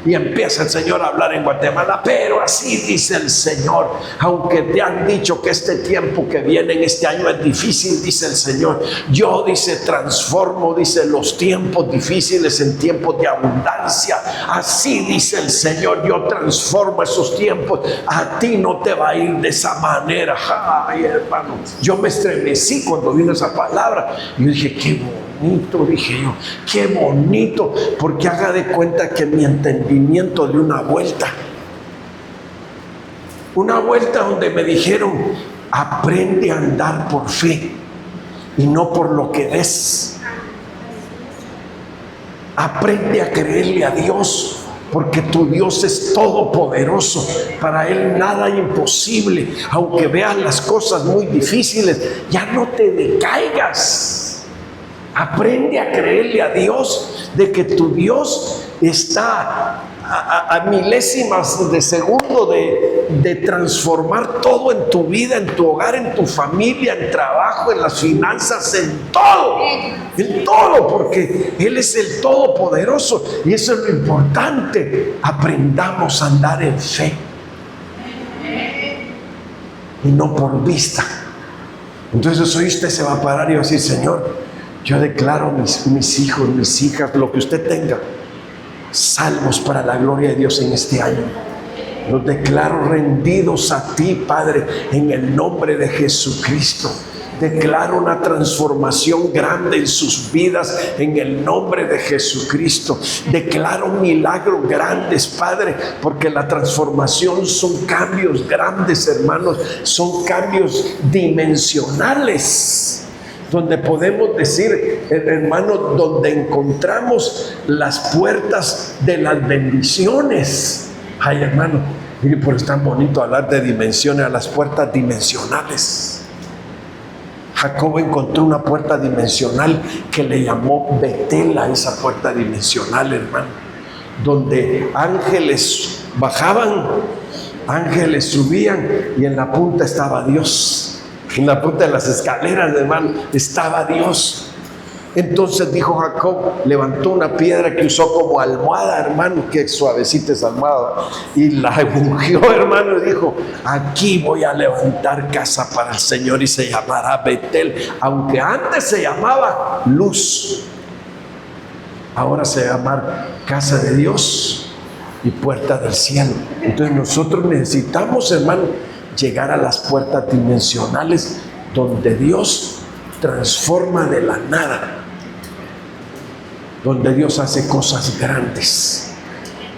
Y empieza el Señor a hablar en Guatemala: pero así dice el Señor, aunque te han dicho que este tiempo que viene en este año es difícil, dice el Señor, yo, dice, transformo, dice, los tiempos difíciles en tiempos de abundancia. Así dice el Señor, yo transformo esos tiempos, a ti no te va a ir de esa manera. Ay, hermano, yo me estremecí cuando vino esa palabra. Y yo dije: qué bonito, dije yo, qué bonito, porque haga de cuenta que mi entendimiento de una vuelta donde me dijeron: aprende a andar por fe y no por lo que ves. Aprende a creerle a Dios, porque tu Dios es todopoderoso, para Él nada es imposible. Aunque veas las cosas muy difíciles, ya no te decaigas. Aprende a creerle a Dios de que tu Dios está a milésimas de segundo de transformar todo en tu vida, en tu hogar, en tu familia, en trabajo, en las finanzas, en todo, porque Él es el Todopoderoso, y eso es lo importante. Aprendamos a andar en fe y no por vista. Entonces hoy usted se va a parar y va a decir: Señor, yo declaro mis hijos, mis hijas, lo que usted tenga, salvos para la gloria de Dios en este año. Los declaro rendidos a ti, Padre, en el nombre de Jesucristo. Declaro una transformación grande en sus vidas en el nombre de Jesucristo. Declaro milagros grandes, Padre, porque la transformación son cambios grandes, hermanos, son cambios dimensionales, donde podemos decir, hermano, donde encontramos las puertas de las bendiciones. Ay, hermano, mire, por es tan bonito hablar de dimensiones, a las puertas dimensionales. Jacob encontró una puerta dimensional que le llamó Betel, a esa puerta dimensional, hermano, donde ángeles bajaban, ángeles subían, y en la punta estaba Dios. En la punta de las escaleras, hermano, estaba Dios. Entonces dijo Jacob, levantó una piedra que usó como almohada, hermano, que suavecita esa almohada, y la ungió, hermano, y dijo: aquí voy a levantar casa para el Señor, y se llamará Betel. Aunque antes se llamaba Luz, ahora se llama casa de Dios y puerta del cielo. Entonces nosotros necesitamos, hermano, llegar a las puertas dimensionales donde Dios transforma de la nada, donde Dios hace cosas grandes.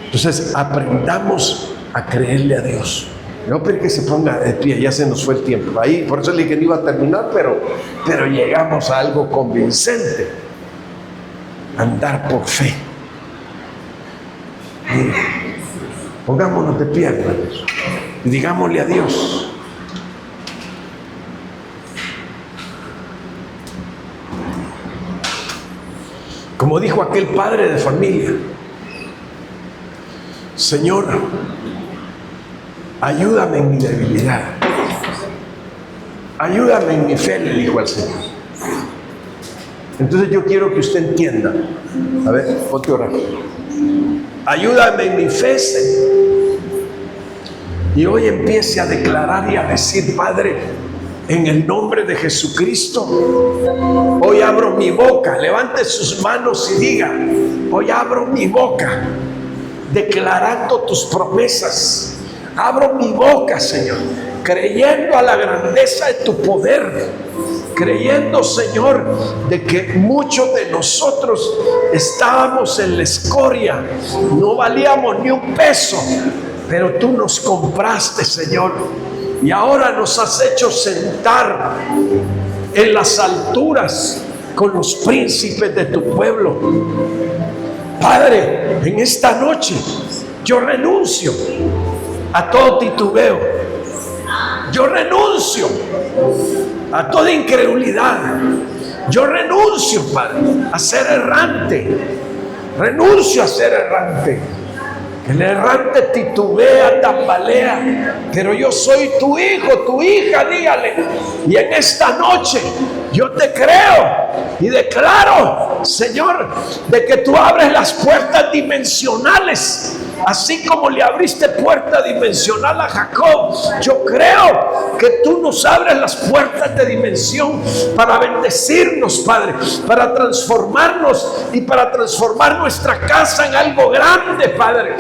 Entonces aprendamos a creerle a Dios. No pero que se ponga de pie, ya se nos fue el tiempo. Ahí, por eso le dije que no iba a terminar, pero llegamos a algo convincente. Andar por fe. Mire, pongámonos de pie, hermanos, y digámosle a Dios: como dijo aquel padre de familia, Señor, ayúdame en mi debilidad, ayúdame en mi fe, le dijo al Señor. Entonces yo quiero que usted entienda. A ver, ponte a orar. Ayúdame en mi fe, Señor. Y hoy empiece a declarar y a decir: Padre, en el nombre de Jesucristo, hoy abro mi boca. Levante sus manos y diga: Hoy abro mi boca declarando tus promesas. Abro mi boca, Señor, creyendo a la grandeza de tu poder, creyendo, Señor, de que muchos de nosotros estábamos en la escoria, no valíamos ni un peso, pero tú nos compraste, Señor, y ahora nos has hecho sentar en las alturas con los príncipes de tu pueblo. Padre, en esta noche yo renuncio a todo titubeo. Yo renuncio a toda incredulidad. Yo renuncio, Padre, a ser errante. Renuncio a ser errante. El errante titubea, tambalea, pero yo soy tu hijo, tu hija, dígale. Y en esta noche yo te creo y declaro, Señor, de que tú abres las puertas dimensionales. Así como le abriste puerta dimensional a Jacob, yo creo que tú nos abres las puertas de dimensión para bendecirnos, Padre, para transformarnos y para transformar nuestra casa en algo grande, Padre.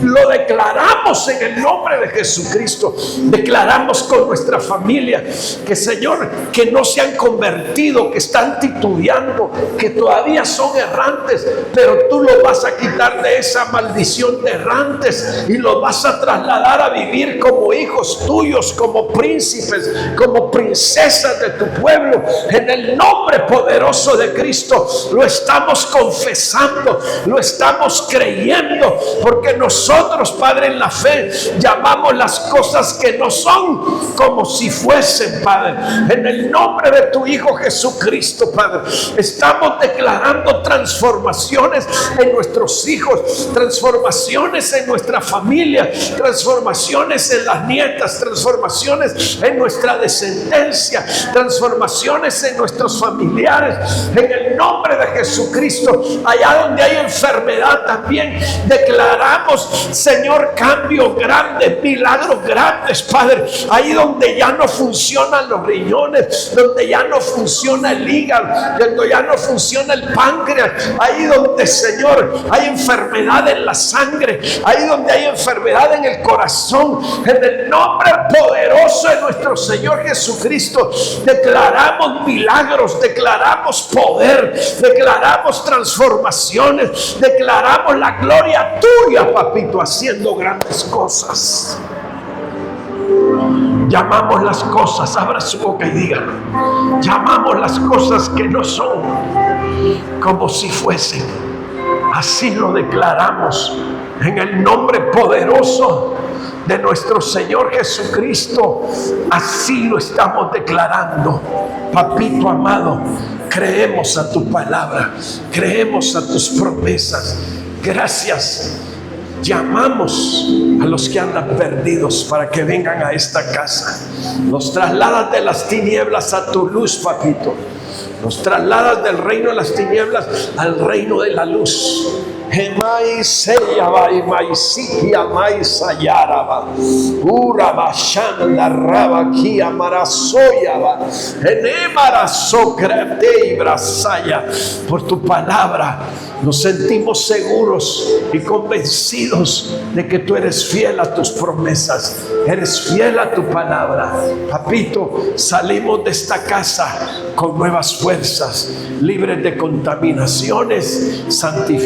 Lo declaramos en el nombre de Jesucristo. Declaramos con nuestra familia que, Señor, que no se han convertido, que están titubeando, que todavía son errantes, pero tú los vas a quitar de esa maldición de errantes y los vas a trasladar a vivir como hijos tuyos, como príncipes, como princesas de tu pueblo. En el nombre poderoso de Cristo lo estamos confesando, lo estamos creyendo, porque nosotros, Padre, en la fe llamamos las cosas que no son como si fuesen, Padre. En el nombre de tu Hijo Jesucristo, Padre, estamos declarando transformaciones en nuestros hijos, transformaciones en nuestra familia, transformaciones en las nietas, transformaciones en nuestra descendencia, transformaciones en nuestros familiares. En el nombre de Jesucristo, allá donde hay enfermedad también declaramos, Señor, cambios grandes, milagros grandes, Padre. Ahí donde ya no funcionan los riñones, donde ya no funciona el hígado, donde ya no funciona el páncreas, ahí donde, Señor, hay enfermedad en la sangre, ahí donde hay enfermedad en el corazón, en el nombre poderoso de nuestro Señor Jesucristo, declaramos milagros, declaramos poder, declaramos transformaciones, declaramos la gloria tuya, papito, haciendo grandes cosas. Llamamos las cosas, abra su boca y dígalo. Llamamos las cosas que no son como si fuesen. Así lo declaramos en el nombre poderoso de nuestro Señor Jesucristo. Así lo estamos declarando. Papito amado, creemos a tu palabra, creemos a tus promesas. Gracias. Llamamos a los que andan perdidos para que vengan a esta casa. Los trasladas de las tinieblas a tu luz, papito. Nos trasladas del reino de las tinieblas al reino de la luz. Emai seyaba emai sikia mai sayaraba uraba shanda raba kia marasoyaba enemara socrate ibrasaya. Por tu palabra nos sentimos seguros y convencidos de que tú eres fiel a tus promesas, eres fiel a tu palabra. Papito, salimos de esta casa con nuevas fuerzas, libres de contaminaciones, santificadas.